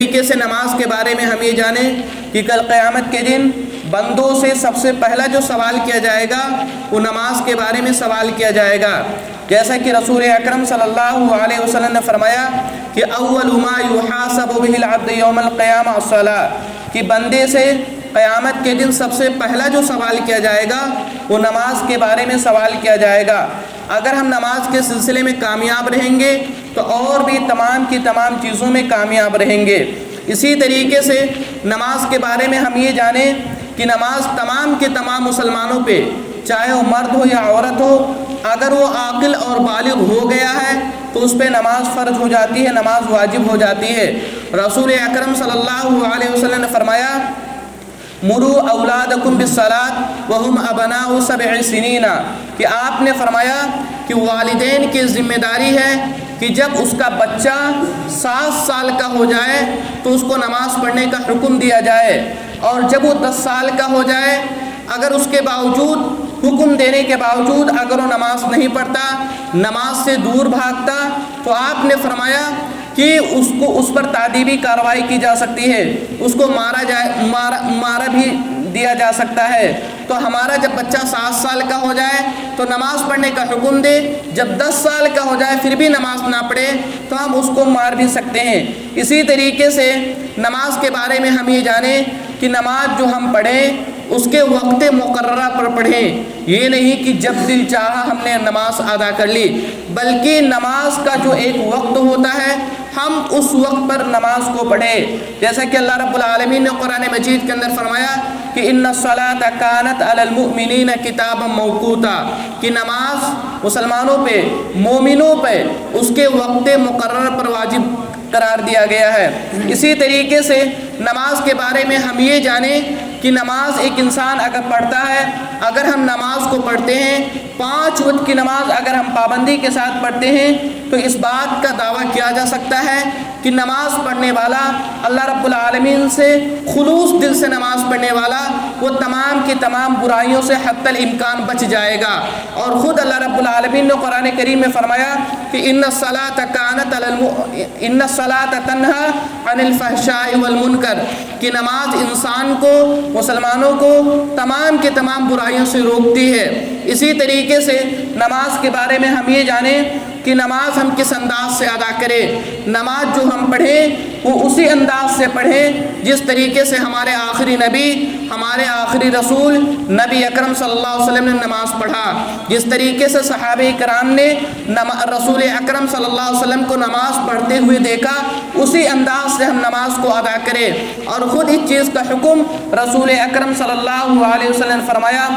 طریقے سے نماز کے بارے میں ہم یہ جانیں کہ کل قیامت کے دن بندوں سے سب سے پہلا جو سوال کیا جائے گا وہ نماز کے بارے میں سوال کیا جائے گا، جیسا کہ رسول اکرم صلی اللہ علیہ وسلم نے فرمایا کہ اول ما یحاسب بہ العبد یوم القیامہ الصلاۃ، کہ بندے سے قیامت کے دن سب سے پہلا جو سوال کیا جائے گا وہ نماز کے بارے میں سوال کیا جائے گا۔ اگر ہم نماز کے سلسلے میں کامیاب رہیں گے تو اور بھی تمام کی تمام چیزوں میں کامیاب رہیں گے۔ اسی طریقے سے نماز کے بارے میں ہم یہ جانیں کہ نماز تمام کے تمام مسلمانوں پہ، چاہے وہ مرد ہو یا عورت ہو، اگر وہ عاقل اور بالغ ہو گیا ہے تو اس پہ نماز فرض ہو جاتی ہے، نماز واجب ہو جاتی ہے۔ رسول اکرم صلی اللہ علیہ وسلم نے فرمایا مروا اولادکم بالصلاۃ وہم ابناء 7 سنین، کہ آپ نے فرمایا کہ والدین کی ذمہ داری ہے کہ جب اس کا بچہ 7 سال کا ہو جائے تو اس کو نماز پڑھنے کا حکم دیا جائے، اور جب وہ 10 سال کا ہو جائے اگر اس کے باوجود، حکم دینے کے باوجود اگر وہ نماز نہیں پڑھتا، نماز سے دور بھاگتا، تو آپ نے فرمایا کہ اس پر تعدیبی کارروائی کی جا سکتی ہے، اس کو مارا بھی دیا جا سکتا ہے۔ تو ہمارا جب بچہ 7 سال کا ہو جائے تو نماز پڑھنے کا حکم دے، جب 10 سال کا ہو جائے پھر بھی نماز نہ پڑھے تو ہم اس کو مار بھی سکتے ہیں۔ اسی طریقے سے نماز کے بارے میں ہم یہ جانیں کہ نماز جو ہم پڑھیں اس کے وقت مقررہ پر پڑھیں، یہ نہیں کہ جب دل چاہا ہم نے نماز ادا کر لی، بلکہ نماز کا جو ایک وقت ہوتا ہے ہم اس وقت پر نماز کو پڑھیں، جیسا کہ اللہ رب العالمین نے قرآن مجید کے اندر فرمایا کہ ان الصلاۃ کانت علی المؤمنین کتابا موقوتا، کہ نماز مسلمانوں پہ، مومنوں پہ اس کے وقت مقرر پر واجب قرار دیا گیا ہے۔ اسی طریقے سے نماز کے بارے میں ہم یہ جانیں کہ نماز ایک انسان اگر پڑھتا ہے، اگر ہم نماز کو پڑھتے ہیں 5 وقت کی نماز اگر ہم پابندی کے ساتھ پڑھتے ہیں تو اس بات کا دعویٰ کیا جا سکتا ہے کہ نماز پڑھنے والا اللہ رب العالمین سے خلوص دل سے نماز پڑھنے والا وہ تمام کی تمام برائیوں سے حتی الامکان بچ جائے گا۔ اور خود اللہ رب العالمین نے قرآن کریم میں فرمایا کہ ان الصلاۃ تنہی عن الفحشاء والمنکر، کہ نماز انسان کو، مسلمانوں کو تمام کے تمام برائیوں سے روکتی ہے۔ اسی طریقے سے نماز کے بارے میں ہم یہ جانیں کہ نماز ہم کس انداز سے ادا کریں، نماز جو ہم پڑھیں وہ اسی انداز سے پڑھیں جس طریقے سے ہمارے آخری نبی، ہمارے آخری رسول نبی اکرم صلی اللہ علیہ وسلم نے نماز پڑھا، جس طریقے سے صحابہ کرام نے رسول اکرم صلی اللہ علیہ وسلم کو نماز پڑھتے ہوئے دیکھا، اسی انداز سے ہم نماز کو ادا کریں۔ اور خود اس چیز کا حکم رسول اکرم صلی اللہ علیہ وسلم نے فرمایا،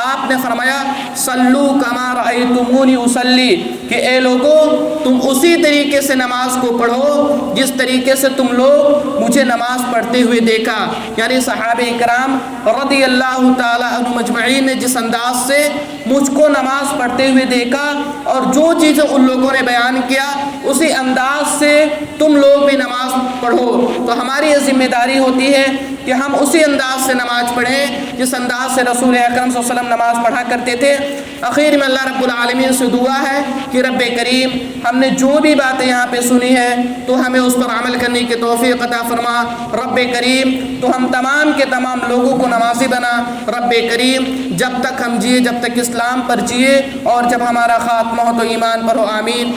آپ نے فرمایا صلو کما رأیتمونی اصلی، کہ اے لوگو تم اسی طریقے سے نماز کو پڑھو جس طریقے سے تم لوگ مجھے نماز پڑھتے ہوئے دیکھا۔ یعنی صحابہ کرام رضی اللہ تعالی عنہ مجمعین نے جس انداز سے مجھ کو نماز پڑھتے ہوئے دیکھا اور جو چیزیں ان لوگوں نے بیان کیا اسی انداز سے تم لوگ بھی نماز پڑھو۔ تو ہماری یہ ذمہ داری ہوتی ہے کہ ہم اسی انداز سے نماز پڑھیں جس انداز سے رسول اکرم صلی اللہ علیہ وسلم نماز پڑھا کرتے تھے۔ آخر میں اللہ رب العالمین سے دعا ہے کہ رب کریم ہم نے جو بھی باتیں یہاں پہ سنی ہے تو ہمیں اس پر عمل کرنے کی توفیق عطا فرما۔ رب کریم تو ہم تمام کے تمام لوگوں کو نمازی بنا۔ رب کریم جب تک ہم جیے، جب تک اسلام پر جیے، اور جب ہمارا خاتمہ ہو تو ایمان پر ہو، آمین۔